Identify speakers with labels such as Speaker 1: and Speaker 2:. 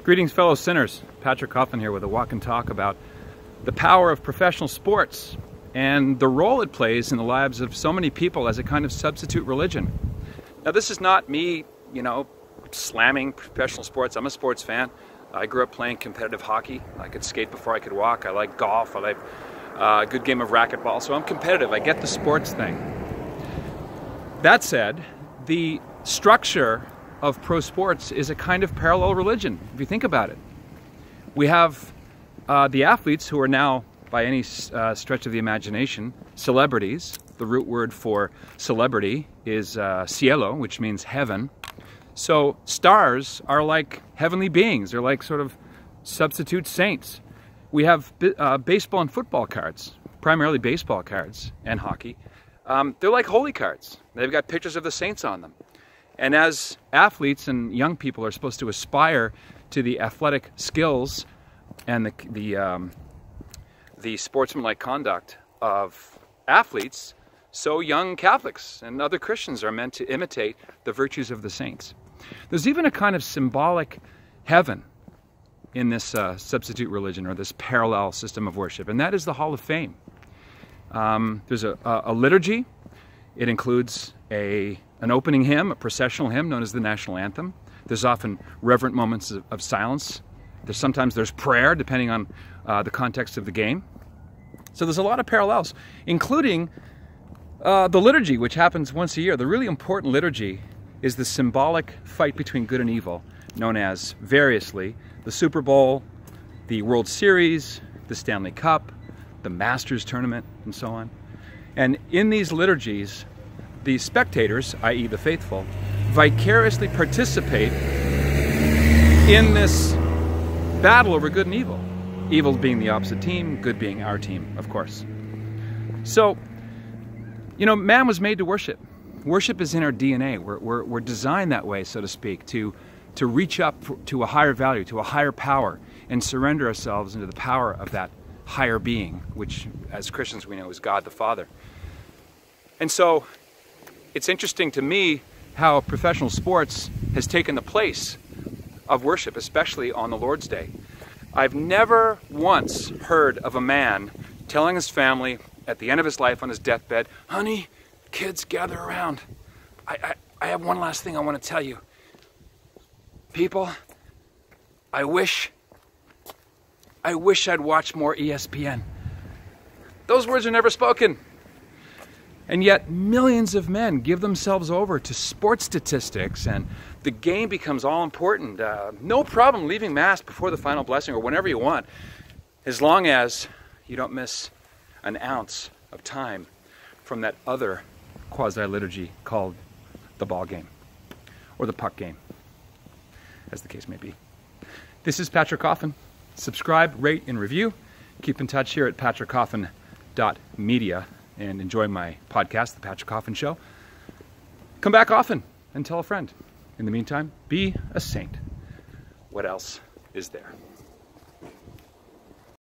Speaker 1: Greetings, fellow sinners. Patrick Coffin here with a walk and talk about the power of professional sports and the role it plays in the lives of so many people as a kind of substitute religion. Now, this is not me, slamming professional sports. I'm a sports fan. I grew up playing competitive hockey. I could skate before I could walk. I like golf. I like a good game of racquetball. So I'm competitive. I get the sports thing. That said, the structure of pro sports is a kind of parallel religion, if you think about it. We have the athletes who are now, by any stretch of the imagination, celebrities. The root word for celebrity is cielo, which means heaven. So stars are like heavenly beings. They're like sort of substitute saints. We have baseball and football cards, primarily baseball cards and hockey. They're like holy cards. They've got pictures of the saints on them. And as athletes and young people are supposed to aspire to the athletic skills and the sportsmanlike conduct of athletes, so young Catholics and other Christians are meant to imitate the virtues of the saints. There's even a kind of symbolic heaven in this substitute religion, or this parallel system of worship, and that is the Hall of Fame. There's a liturgy. It includes an opening hymn, a processional hymn known as the national anthem. There's often reverent moments of silence. Sometimes there's prayer, depending on the context of the game. So there's a lot of parallels, including the liturgy, which happens once a year. The really important liturgy is the symbolic fight between good and evil, known as, variously, the Super Bowl, the World Series, the Stanley Cup, the Masters Tournament, and so on. And in these liturgies, the spectators, i.e. the faithful, vicariously participate in this battle over good and evil. Evil being the opposite team, good being our team, of course. So, man was made to worship. Worship is in our DNA. We're designed that way, so to speak, to reach up to a higher value, to a higher power, and surrender ourselves into the power of that higher being, which, as Christians, we know is God the Father. And so, it's interesting to me how professional sports has taken the place of worship, especially on the Lord's Day. I've never once heard of a man telling his family at the end of his life on his deathbed, "Honey, kids, gather around. I have one last thing I want to tell you. People, I wish I'd watched more ESPN." Those words are never spoken. And yet millions of men give themselves over to sports statistics, and the game becomes all important. No problem leaving Mass before the final blessing or whenever you want, as long as you don't miss an ounce of time from that other quasi-liturgy called the ball game, or the puck game, as the case may be. This is Patrick Coffin. Subscribe, rate, and review. Keep in touch here at patrickcoffin.media. And enjoy my podcast, The Patrick Coffin Show. Come back often and tell a friend. In the meantime, be a saint. What else is there?